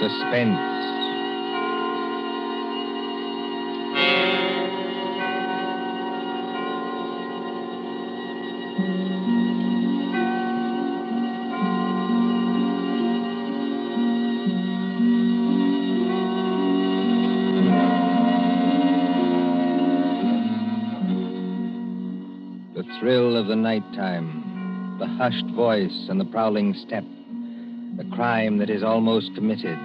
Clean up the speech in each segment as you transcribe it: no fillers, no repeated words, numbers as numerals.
Suspense. The thrill of the nighttime, the hushed voice and the prowling step, the crime that is almost committed,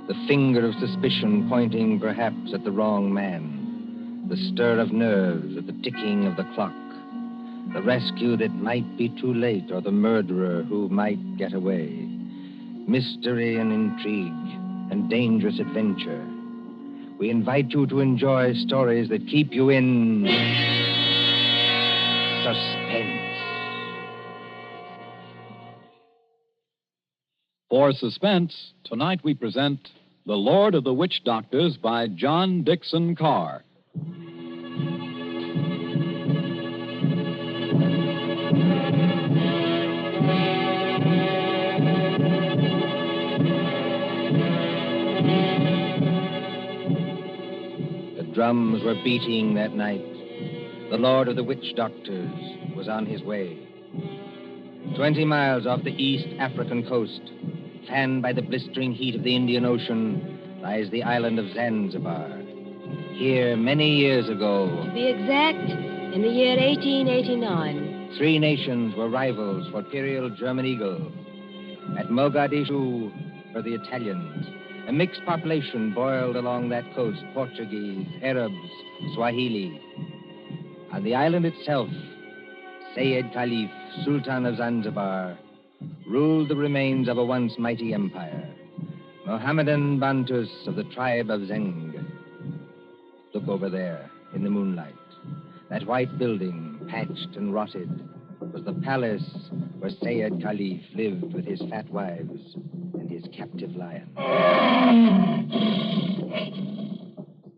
the finger of suspicion pointing perhaps at the wrong man, the stir of nerves at the ticking of the clock, the rescue that might be too late or the murderer who might get away, mystery and intrigue and dangerous adventure. We invite you to enjoy stories that keep you in suspense. For Suspense, tonight we present The Lord of the Witch Doctors by John Dixon Carr. The drums were beating that night. The Lord of the Witch Doctors was on his way. 20 miles off the East African coast, fanned by the blistering heat of the Indian Ocean, lies the island of Zanzibar. Here, many years ago... To be exact, in the year 1889. 3 nations were rivals for imperial German eagle. At Mogadishu were the Italians. A mixed population boiled along that coast, Portuguese, Arabs, Swahili. On the island itself, Sayyid Khalif, Sultan of Zanzibar, ruled the remains of a once mighty empire. Mohammedan Bantus of the tribe of Zeng. Look over there, in the moonlight. That white building, patched and rotted, was the palace where Sayyid Khalif lived with his fat wives and his captive lion.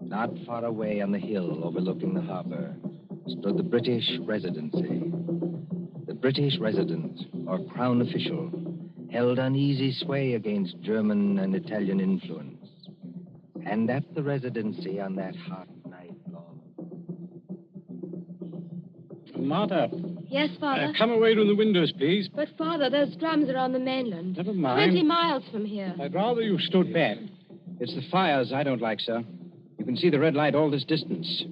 Not far away on the hill overlooking the harbor stood the British Residency. The British resident, or crown official, held uneasy sway against German and Italian influence. And at the Residency on that hot night long... Martha. Yes, Father? Come away from the windows, please. But, Father, those drums are on the mainland. Never mind. 20 miles from here. I'd rather you stood back. It's the fires I don't like, sir. You can see the red light all this distance.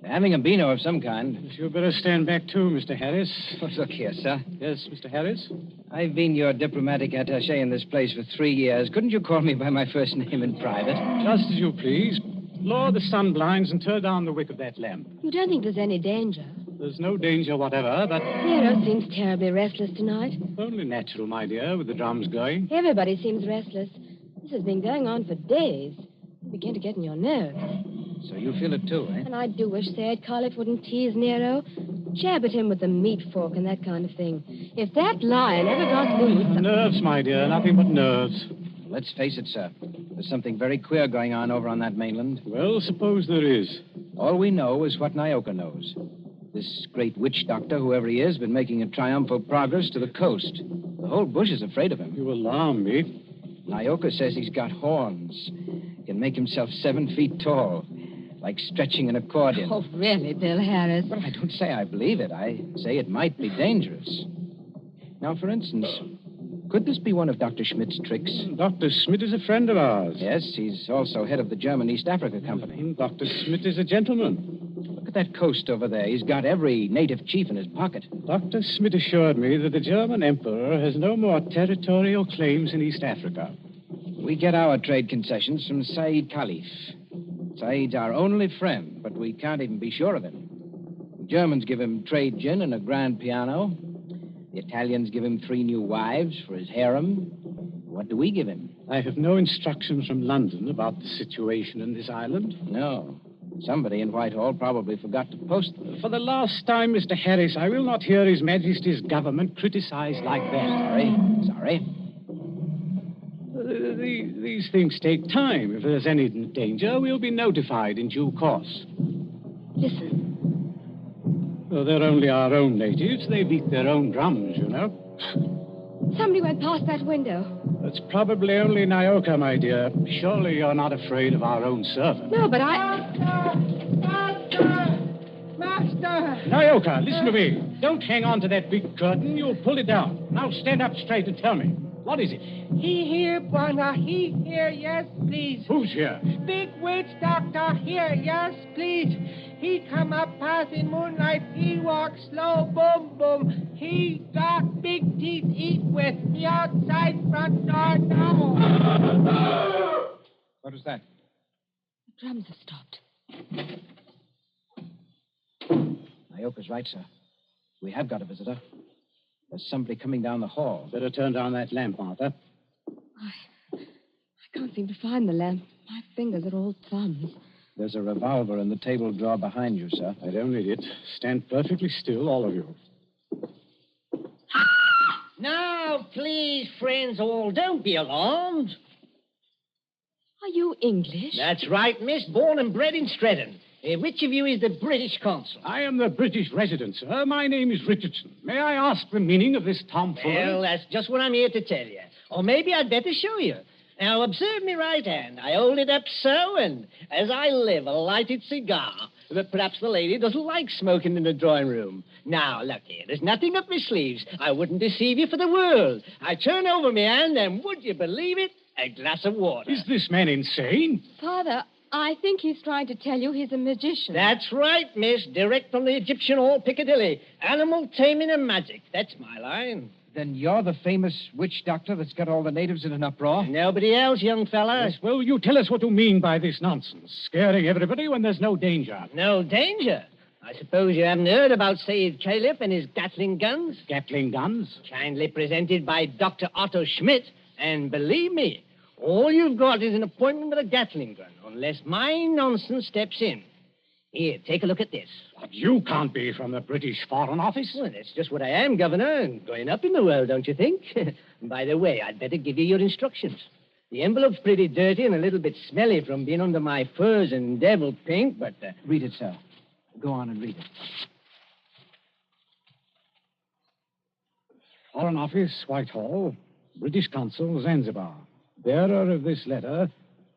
They're having a beano of some kind. You'd better stand back, too, Mr. Harris. Oh, look here, sir. Yes, Mr. Harris? I've been your diplomatic attaché in this place for 3 years. Couldn't you call me by my first name in private? Just as you please. Lower the sun blinds and turn down the wick of that lamp. You don't think there's any danger? There's no danger whatever, but... Nero seems terribly restless tonight. Only natural, my dear, with the drums going. Everybody seems restless. This has been going on for days. You begin to get in your nerves. So you feel it too, eh? And I do wish Sayyid Khalif wouldn't tease Nero. Jab at him with the meat fork and that kind of thing. If that lion ever got loose... Nerves, my dear, nothing but nerves. Let's face it, sir. There's something very queer going on over on that mainland. Well, suppose there is. All we know is what Nyoka knows. This great witch doctor, whoever he is, has been making a triumphal progress to the coast. The whole bush is afraid of him. You alarm me. Nyoka says he's got horns. He can make himself 7 feet tall, like stretching an accordion. Oh, really, Bill Harris? Well, I don't say I believe it. I say it might be dangerous. Now, for instance, could this be one of Dr. Schmidt's tricks? Dr. Schmidt is a friend of ours. Yes, he's also head of the German East Africa Company. Dr. Schmidt is a gentleman. Look at that coast over there. He's got every native chief in his pocket. Dr. Schmidt assured me that the German emperor has no more territorial claims in East Africa. We get our trade concessions from Sayyid Khalif. Sayyid's our only friend, but we can't even be sure of him. The Germans give him trade gin and a grand piano. The Italians give him 3 new wives for his harem. What do we give him? I have no instructions from London about the situation in this island. No. Somebody in Whitehall probably forgot to post them. For the last time, Mr. Harris, I will not hear His Majesty's government criticized like that. Sorry. These things take time. If there's any danger, we'll be notified in due course. Listen. Well, they're only our own natives. They beat their own drums, you know. Somebody went past that window. That's probably only Nyoka, my dear. Surely you're not afraid of our own servant. No, but Master! Nyoka, listen to me. Don't hang on to that big curtain. You'll pull it down. Now stand up straight and tell me. What is it? He here, Bwana. He here, yes, please. Who's here? Big witch doctor here, yes, please. He come up past in moonlight. He walk slow, boom, boom. He got big teeth eat with the outside front door now. What was that? the drums have stopped. Nyoka's right, sir. We have got a visitor. There's somebody coming down the hall. Better turn down that lamp, Martha. I can't seem to find the lamp. My fingers are all thumbs. There's a revolver in the table drawer behind you, sir. I don't need it. Stand perfectly still, all of you. Now, please, friends all, don't be alarmed. Are you English? That's right, miss. Born and bred in Stretton. Which of you is the British consul? I am the British resident, sir. My name is Richardson. May I ask the meaning of this tomfoolery? Well, that's just what I'm here to tell you. Or maybe I'd better show you. Now, observe me right hand. I hold it up so, and as I live, a lighted cigar. But perhaps the lady doesn't like smoking in the drawing room. Now, look here. There's nothing up my sleeves. I wouldn't deceive you for the world. I turn over my hand, and would you believe it? A glass of water. Is this man insane? Father, I think he's trying to tell you he's a magician. That's right, miss. Direct from the Egyptian Hall, Piccadilly. Animal taming and magic. That's my line. Then you're the famous witch doctor that's got all the natives in an uproar? Nobody else, young fella. Yes, well, you tell us what you mean by this nonsense. Scaring everybody when there's no danger. No danger. I suppose you haven't heard about Sayyid Caliph and his Gatling guns? Gatling guns? Kindly presented by Dr. Otto Schmidt. And believe me, all you've got is an appointment with a Gatling gun, unless my nonsense steps in. Here, take a look at this. But you can't be from the British Foreign Office. Well, that's just what I am, Governor, and going up in the world, don't you think? By the way, I'd better give you your instructions. The envelope's pretty dirty and a little bit smelly from being under my furs and devil pink, but... Read it, sir. Go on and read it. Foreign Office, Whitehall. British Consul, Zanzibar. Bearer of this letter,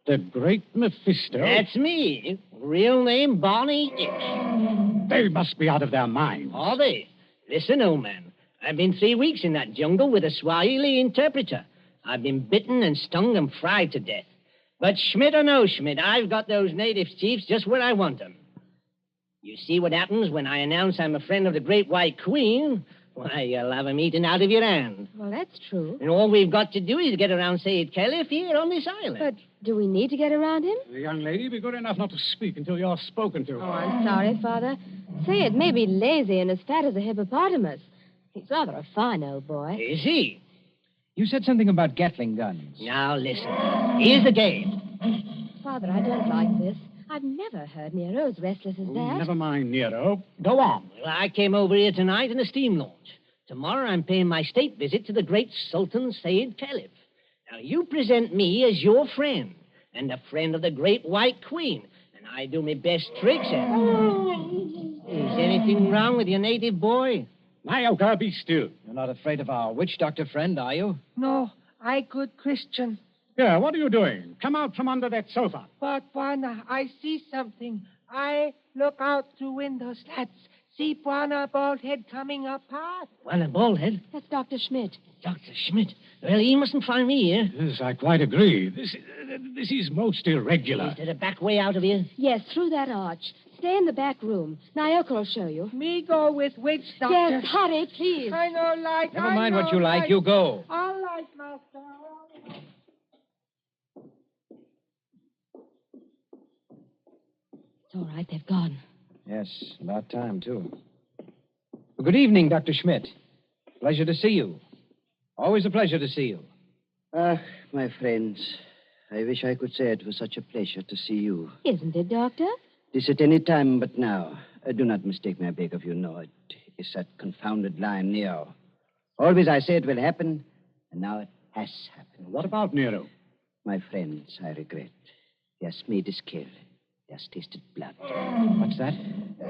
the Great Mephisto. That's me. Real name, Barney Hicks. They must be out of their minds. Are they? Listen, old man. I've been 3 weeks in that jungle with a Swahili interpreter. I've been bitten and stung and fried to death. But Schmidt or no Schmidt, I've got those native chiefs just where I want them. You see what happens when I announce I'm a friend of the Great White Queen? Why, you'll have 'em eaten out of your hand. Well, that's true. And all we've got to do is get around Sayyid Caliph here on this island. But do we need to get around him? The young lady, be good enough not to speak until you're spoken to. Oh, I'm sorry, Father. Say it may be lazy and as fat as a hippopotamus. He's rather a fine old boy. Is he? You said something about Gatling guns. Now, listen. Here's the game. Father, I don't like this. I've never heard Nero as restless as that. Never mind, Nero. Go on. Well, I came over here tonight in a steam launch. Tomorrow I'm paying my state visit to the great Sultan Sayyid Caliph. Now, you present me as your friend and a friend of the Great White Queen, and I do my best tricks at it. Is anything wrong with your native boy? Nyoka, be still. You're not afraid of our witch doctor friend, are you? No, I good Christian. Here, what are you doing? Come out from under that sofa. But, Bwana, I see something. I look out through window slats. See Bwana bald head coming up past. Well, a baldhead. That's Dr. Schmidt. Dr. Schmidt. Well, he mustn't find me here. Yes, I quite agree. This is most irregular. Is there a back way out of here? Yes, through that arch. Stay in the back room. Nyoka will show you. Me go with witch doctor. Yes, hurry, please. I know like. Never mind what you like. You go. All right, master. It's all right, they've gone. Yes, about time, too. Well, good evening, Dr. Schmidt. Pleasure to see you. Always a pleasure to see you. Ah, my friends, I wish I could say it was such a pleasure to see you. Isn't it, Doctor? This at any time but now. Do not mistake me, I beg of you. No, it is that confounded line, Neo. Always I say it will happen, and now it has happened. What about Nero? My friends, I regret. Yes, meat is killed. Yes, tasted blood. What's that?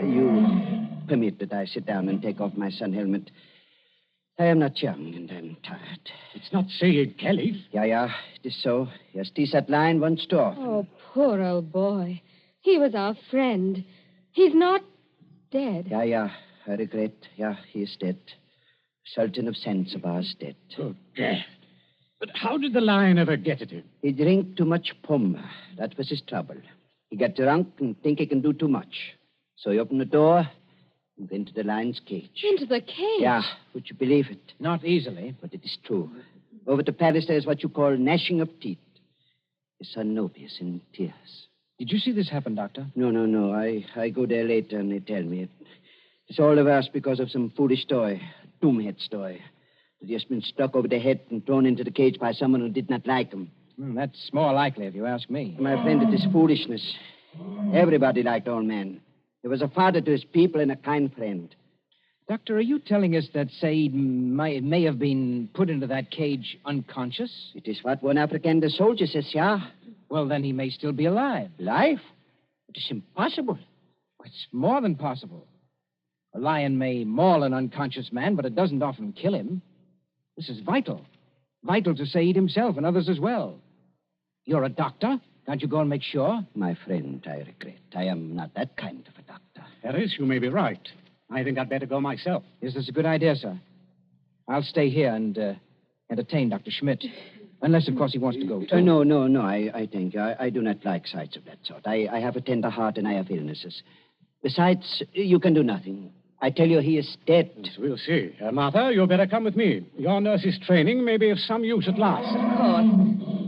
You permit that I sit down and take off my sun helmet. I am not young, and I'm tired. It's not Sayed Caliph. Yeah, it is so. He has teased that line once too often. Oh, poor old boy. He was our friend. He's not dead. Yeah, I regret. Yeah, he is dead. Sultan of Zanzibar is dead. Good God. But how did the lion ever get at him? He drank too much pum. That was his trouble. He got drunk and think he can do too much. So he opened the door and went into the lion's cage. Into the cage? Yeah, would you believe it? Not easily. But it is true. Over to Paris, there is what you call gnashing of teeth. His son Nobi is in tears. Did you see this happen, Doctor? No. I go there later and they tell me. It's all the worse because of some foolish story, a doomhead story. That he has been struck over the head and thrown into the cage by someone who did not like him. That's more likely, if you ask me. My friend, it is foolishness. Everybody liked old man. He was a father to his people and a kind friend. Doctor, are you telling us that Said may have been put into that cage unconscious? It is what one African soldier says, yeah. Well, then he may still be alive. Alive? It is impossible. It's more than possible. A lion may maul an unconscious man, but it doesn't often kill him. This is vital. Vital to Said himself and others as well. You're a doctor. Can't you go and make sure? My friend, I regret. I am not that kind of a doctor. Harris, you may be right. I think I'd better go myself. Yes, that's a good idea, sir. I'll stay here and entertain Dr. Schmidt. Unless, of course, he wants to go, too. No. I think I do not like sights of that sort. I have a tender heart and I have illnesses. Besides, you can do nothing. I tell you, he is dead. Yes, we'll see. Martha, you'd better come with me. Your nurse's training may be of some use at last. Of course.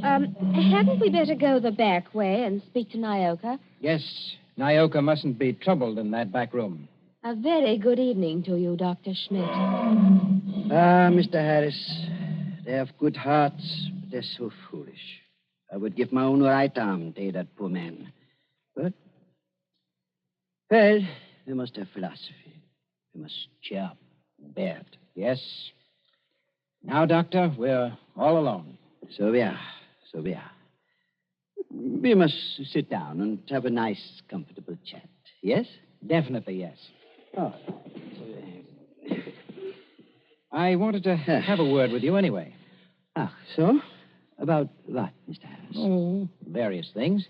Hadn't we better go the back way and speak to Nyoka? Yes, Nyoka mustn't be troubled in that back room. A very good evening to you, Dr. Schmidt. Mr. Harris, they have good hearts, but they're so foolish. I would give my own right arm to aid that poor man. But, well, we must have philosophy. We must cheer up, bear it. Yes. Now, Doctor, we're all alone. So we are. We must sit down and have a nice, comfortable chat. Yes? Definitely, yes. Oh. I wanted to have a word with you anyway. So? About what, Mr. Harris? Oh, various things.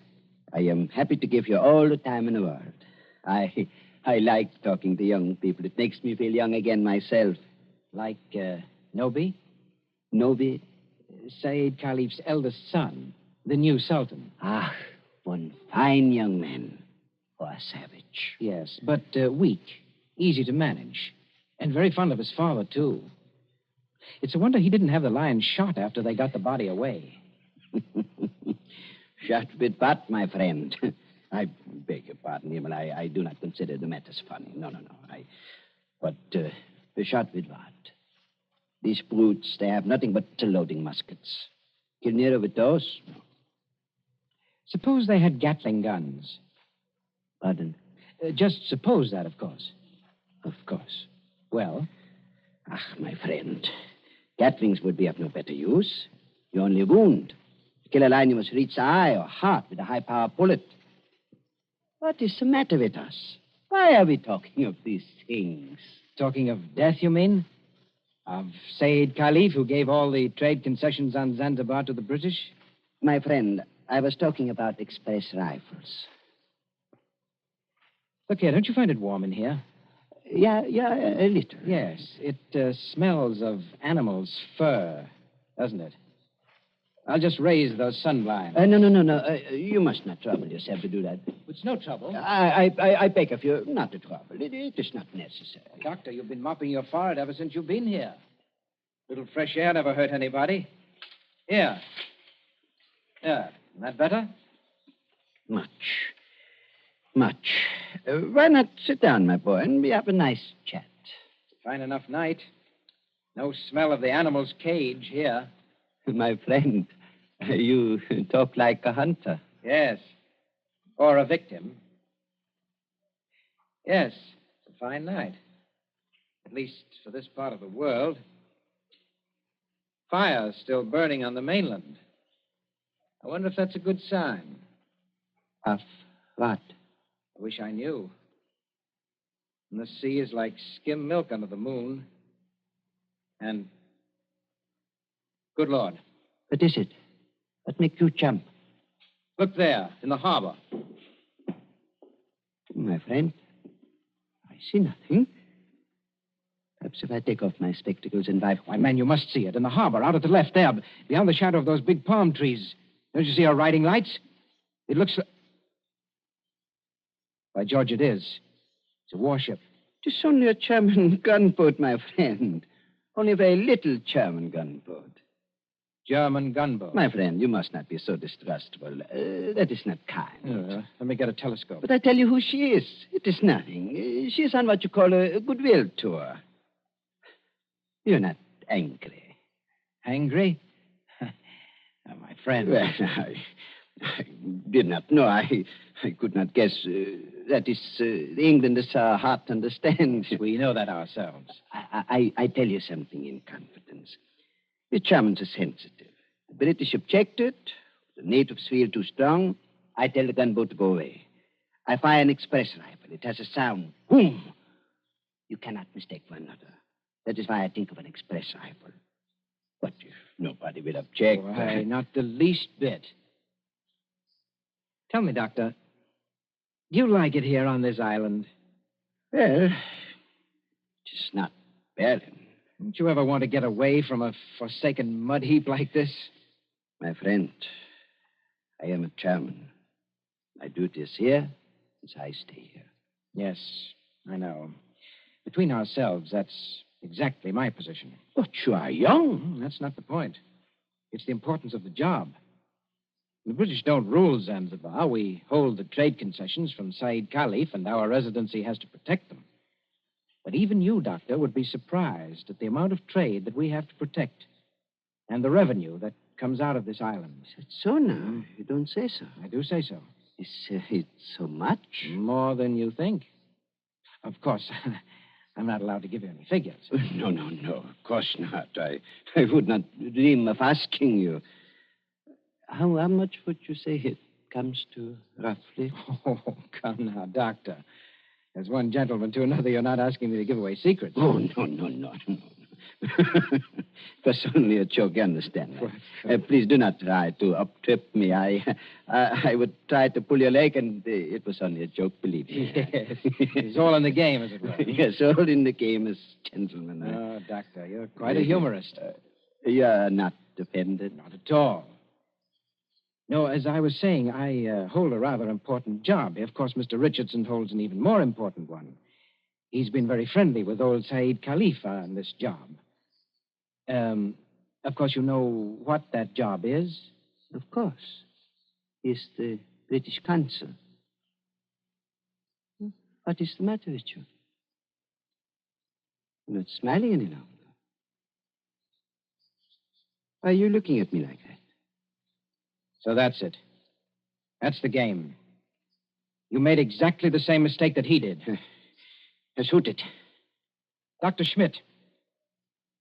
I am happy to give you all the time in the world. I like talking to young people. It makes me feel young again myself. Like, Nobi? Nobi? Said Caliph's eldest son, the new Sultan. One fine young man. Or a savage. Yes, but weak, easy to manage, and very fond of his father, too. It's a wonder he didn't have the lion shot after they got the body away. Shot with what, my friend? I beg your pardon, Himmel. I do not consider the matters funny. No. But shot with what? These brutes, they have nothing but loading muskets. Kill Nero with those? No. Suppose they had Gatling guns. Pardon? Just suppose that, of course. Of course. Well? My friend, Gatlings would be of no better use. You only wound. To kill a lion, you must reach the eye or heart with a high-power bullet. What is the matter with us? Why are we talking of these things? Talking of death, you mean? Of Said Caliph, who gave all the trade concessions on Zanzibar to the British? My friend, I was talking about express rifles. Look here, don't you find it warm in here? Yeah, a little. Yes, it smells of animal's fur, doesn't it? I'll just raise those sun blinds. No. You must not trouble yourself to do that. It's no trouble. I beg of you not to trouble. It is not necessary. Doctor, you've been mopping your forehead ever since you've been here. Little fresh air never hurt anybody. Here. Yeah, isn't that better? Much. Why not sit down, my boy, and we have a nice chat? Fine enough night. No smell of the animal's cage here. My friend, you talk like a hunter. Yes. Or a victim. Yes, it's a fine night. At least for this part of the world. Fire's still burning on the mainland. I wonder if that's a good sign. Of what? I wish I knew. And the sea is like skim milk under the moon. And... Good Lord. What is it? What make you jump? Look there, in the harbor. My friend, I see nothing. Perhaps if I take off my spectacles and Why, man, you must see it. In the harbor, out at the left there, beyond the shadow of those big palm trees. Don't you see our riding lights? It looks... By George, it is. It's a warship. It is only a German gunboat, my friend. Only a very little German gunboat. German gunboat. My friend, you must not be so distrustful. That is not kind. Let me get a telescope. But I tell you who she is. It is nothing. She is on what you call a goodwill tour. You're not angry. Angry? Oh, my friend. Well, I did not know. I could not guess. That is, the Englanders are hard to understand. We know that ourselves. I tell you something in confidence. The Germans are sensitive. The British objected. The natives feel too strong. I tell the gunboat to go away. I fire an express rifle. It has a sound. Boom! You cannot mistake one another. That is why I think of an express rifle. But if nobody will object... Why, not the least bit. Tell me, Doctor, do you like it here on this island? Well, just not barren. Don't you ever want to get away from a forsaken mud heap like this? My friend, I am a German. My duty is here, as I stay here. Yes, I know. Between ourselves, that's exactly my position. But you are young. That's not the point. It's the importance of the job. The British don't rule Zanzibar. We hold the trade concessions from Said Khalif, and our residency has to protect them. But even you, Doctor, would be surprised at the amount of trade that we have to protect and the revenue that comes out of this island. Is it so now? You don't say so. I do say so. Is it so much? More than you think. Of course, I'm not allowed to give you any figures. No. Of course not. I would not dream of asking you. How much would you say it comes to, roughly? Oh, come now, Doctor. As one gentleman to another, you're not asking me to give away secrets. Oh, no. It was only a joke, you understand. Please do not try to up-trip me. I would try to pull your leg, and it was only a joke, believe me. Yes. It's all in the game, as it were. Yes, all in the game as gentlemen. Oh, Doctor, you're quite a humorist. You're not offended? Not at all. No, as I was saying, I hold a rather important job. Of course, Mr. Richardson holds an even more important one. He's been very friendly with old Said Khalif on this job. Of course, you know what that job is? Of course. He's the British consul. What is the matter with you? You're not smiling any longer. Why are you looking at me like that? So that's it. That's the game. You made exactly the same mistake that he did. Shoot it. Dr. Schmidt,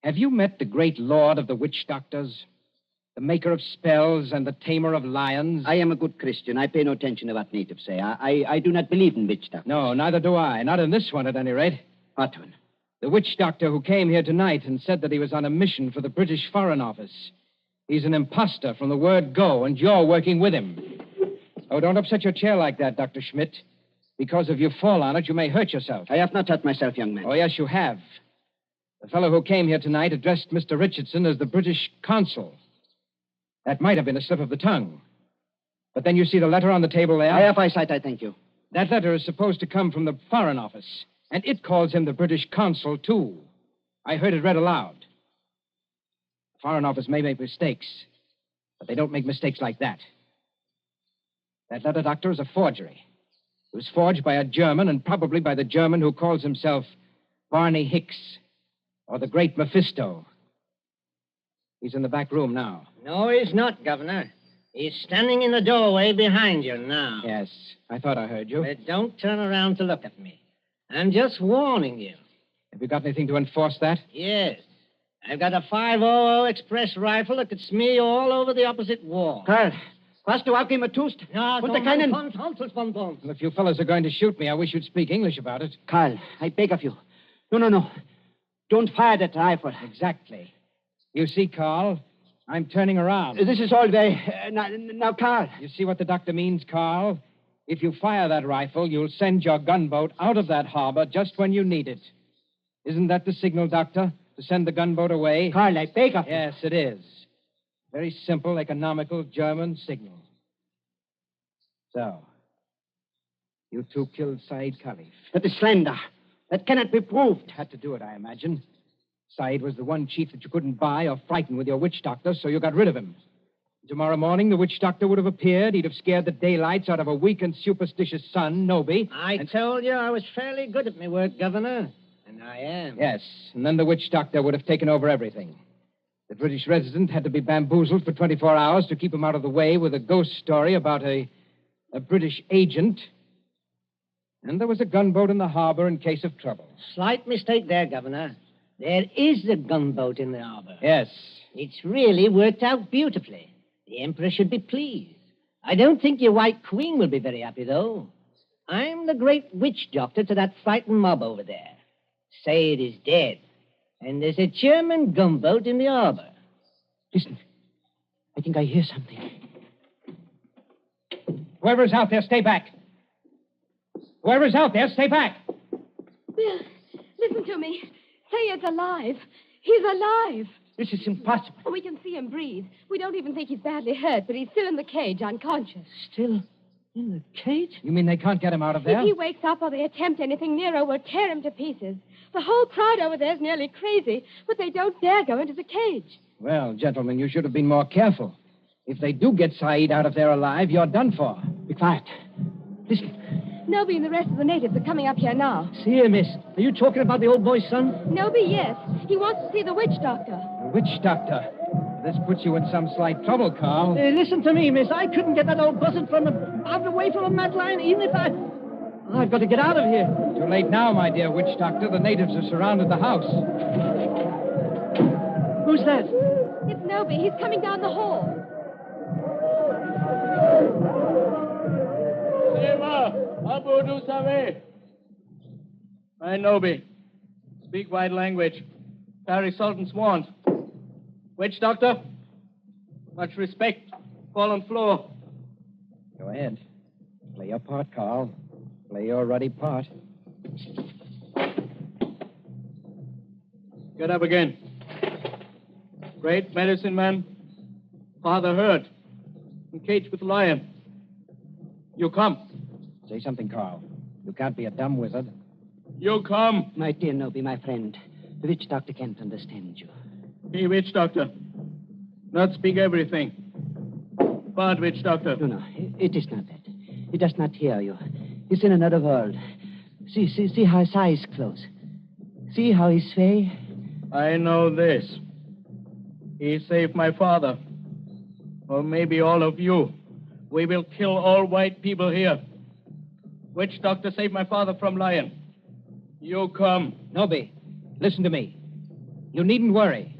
have you met the great lord of the witch doctors? The maker of spells and the tamer of lions? I am a good Christian. I pay no attention to what natives say. I do not believe in witch doctors. No, neither do I. Not in this one, at any rate. What one? The witch doctor who came here tonight and said that he was on a mission for the British Foreign Office. He's an imposter from the word go, and you're working with him. Oh, don't upset your chair like that, Dr. Schmidt. Because if you fall on it, you may hurt yourself. I have not hurt myself, young man. Oh, yes, you have. The fellow who came here tonight addressed Mr. Richardson as the British consul. That might have been a slip of the tongue. But then you see the letter on the table there? I have eyesight, I thank you. That letter is supposed to come from the Foreign Office, and it calls him the British consul, too. I heard it read aloud. The Foreign Office may make mistakes, but they don't make mistakes like that. That letter, Doctor, is a forgery. It was forged by a German, and probably by the German who calls himself Barney Hicks, or the Great Mephisto. He's in the back room now. No, he's not, Governor. He's standing in the doorway behind you now. Yes, I thought I heard you. But don't turn around to look at me. I'm just warning you. Have you got anything to enforce that? Yes. I've got a 500 express rifle that could smear you all over the opposite wall. Karl, hast du abgegeben tust? No, Und der keinen... Well, if you fellows are going to shoot me, I wish you'd speak English about it. Karl, I beg of you. No. Don't fire that rifle. Exactly. You see, Carl, I'm turning around. This is all very... now, Carl. You see what the doctor means, Carl? If you fire that rifle, you'll send your gunboat out of that harbor just when you need it. Isn't that the signal, Doctor? To send the gunboat away? Carl, I beg of you. Yes, it is. Very simple, economical German signal. So, you two killed Said Khalif. That is slander. That cannot be proved. Had to do it, I imagine. Said was the one chief that you couldn't buy or frighten with your witch doctor, so you got rid of him. Tomorrow morning, the witch doctor would have appeared. He'd have scared the daylights out of a weak and superstitious son, Noby. I told you I was fairly good at my work, Governor. And I am. Yes, and then the witch doctor would have taken over everything. The British resident had to be bamboozled for 24 hours to keep him out of the way with a ghost story about a British agent. And there was a gunboat in the harbor in case of trouble. Slight mistake there, Governor. There is a gunboat in the harbor. Yes. It's really worked out beautifully. The Emperor should be pleased. I don't think your White Queen will be very happy, though. I'm the great witch doctor to that frightened mob over there. Say it is dead. And there's a German gunboat in the harbor. Listen. I think I hear something. Whoever's out there, stay back. Whoever's out there, stay back. Bill, listen to me. Sayed's alive. He's alive. This is impossible. Oh, we can see him breathe. We don't even think he's badly hurt, but he's still in the cage, unconscious. Still in the cage? You mean they can't get him out of there? If he wakes up or they attempt anything, Nero will tear him to pieces. The whole crowd over there is nearly crazy, but they don't dare go into the cage. Well, gentlemen, you should have been more careful. If they do get Said out of there alive, you're done for. Be quiet. Listen. Noby and the rest of the natives are coming up here now. See here, miss. Are you talking about the old boy's son? Noby, yes. He wants to see the witch doctor. The witch doctor? This puts you in some slight trouble, Carl. Listen to me, miss. I couldn't get that old buzzard out away from a mad lion, even if I've got to get out of here. Too late now, my dear witch doctor. The natives have surrounded the house. Who's that? It's Noby. He's coming down the hall. Abu du Save. I Noby. Speak white language. Carry Sultan's wand. Witch doctor? Much respect. Fall on floor. Go ahead. Play your part, Carl. Play your ruddy part. Get up again. Great medicine man. Father heard. Encaged with lion. You come. Say something, Carl. You can't be a dumb wizard. You come. My dear Noby, my friend, the witch doctor can't understand you. He witch doctor. Not speak everything. Bad witch doctor. No, it is not that. He does not hear you. He's in another world. See how his eyes close. See how he sway. I know this. He saved my father. Or maybe all of you. We will kill all white people here. Witch doctor saved my father from lion. You come. Noby, listen to me. You needn't worry.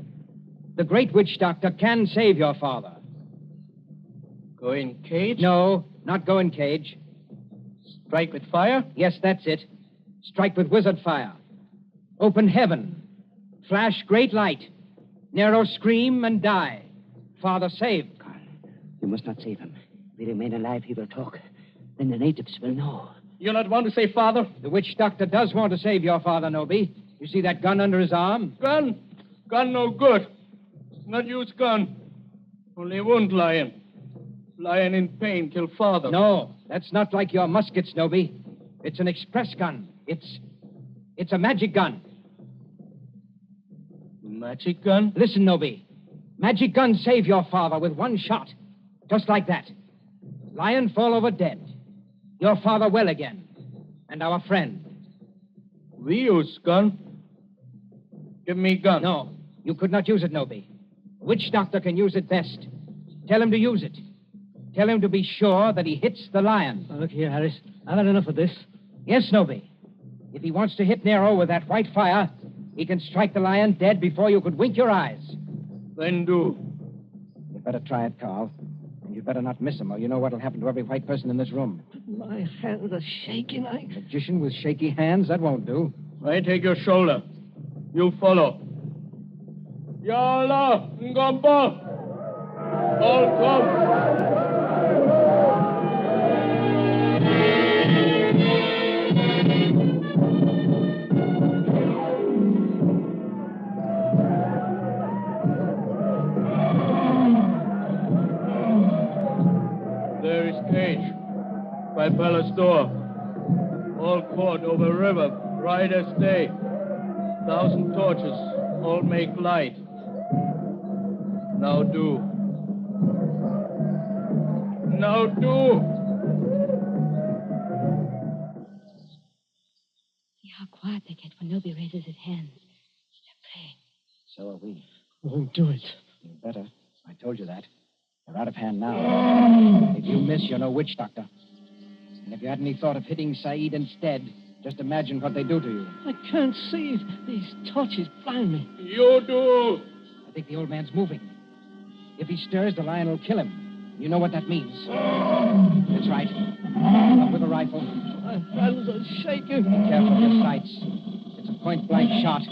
The great witch doctor can save your father. Go in cage? No, not go in cage. Strike with fire? Yes, that's it. Strike with wizard fire. Open heaven. Flash great light. Nero scream and die. Father saved. Carl, you must not save him. If he remain alive, he will talk. Then the natives will know. You not want to save father? The witch doctor does want to save your father, Noby. You see that gun under his arm? Gun? Gun no good. Not use gun. Only wound lion. Lion in pain kill father. No, that's not like your muskets, Noby. It's an express gun. It's a magic gun. Magic gun? Listen, Noby. Magic gun save your father with one shot. Just like that. Lion fall over dead. Your father well again. And our friend. We use gun. Give me gun. No, you could not use it, Noby. Witch doctor can use it best. Tell him to use it. Tell him to be sure that he hits the lion. Oh, look here, Harris. I've had enough of this. Yes, Noby. If he wants to hit Nero with that white fire, he can strike the lion dead before you could wink your eyes. Then do. You'd better try it, Carl. And you'd better not miss him, or you know what'll happen to every white person in this room. My hands are shaking. Magician with shaky hands? That won't do. I take your shoulder. You follow. Yalla, Ngomba. All come. There is cage by palace door. All court over river, bright as day. 1,000 torches, all make light. Now do. Now do. See how quiet they get when nobody raises his hands. They're praying. So are we. Won't do it. You better. I told you that. They're out of hand now. If you miss, you're no witch doctor. And if you had any thought of hitting Saeed instead, just imagine what they do to you. I can't see it. These torches blind me. You do. I think the old man's moving. If he stirs, the lion will kill him. You know what that means. That's right. Up with a rifle. My hands are shaking. Be careful of your sights. It's a point-blank shot.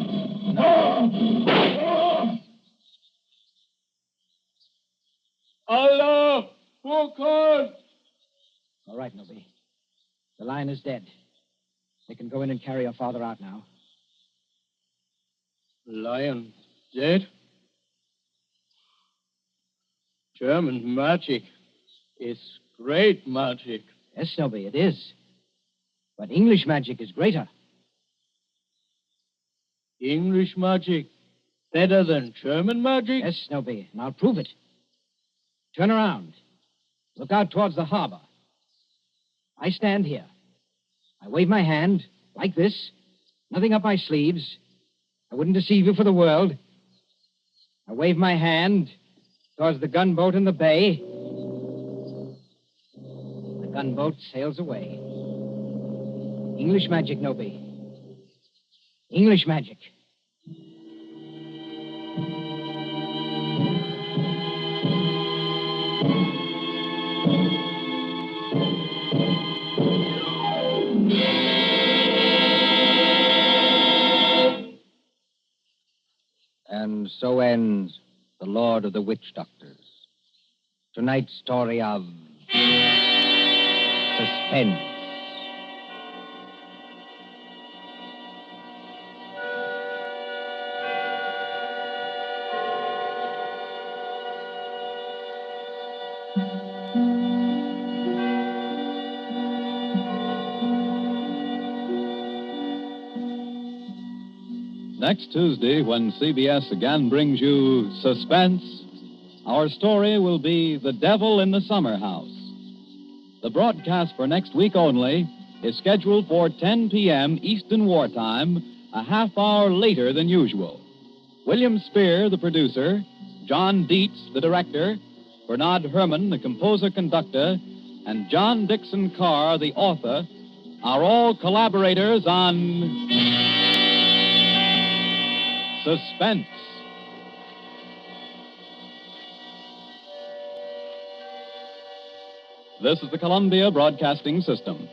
Allah, Bukhan. All right, Nobi. The lion is dead. They can go in and carry your father out now. Lion dead? German magic is great magic. Yes, Nobi, it is. But English magic is greater. English magic better than German magic? Yes, Nobi, and I'll prove it. Turn around. Look out towards the harbor. I stand here. I wave my hand, like this. Nothing up my sleeves. I wouldn't deceive you for the world. I wave my hand towards the gunboat in the bay. The gunboat sails away. English magic, Nobi. English magic. And so ends The Lord of the Witch Doctors. Tonight's story of Suspense. Next Tuesday, when CBS again brings you Suspense, our story will be The Devil in the Summer House. The broadcast for next week only is scheduled for 10 p.m. Eastern Wartime, a half hour later than usual. William Spear, the producer, John Dietz, the director, Bernard Herrmann, the composer-conductor, and John Dixon Carr, the author, are all collaborators on Suspense. This is the Columbia Broadcasting System.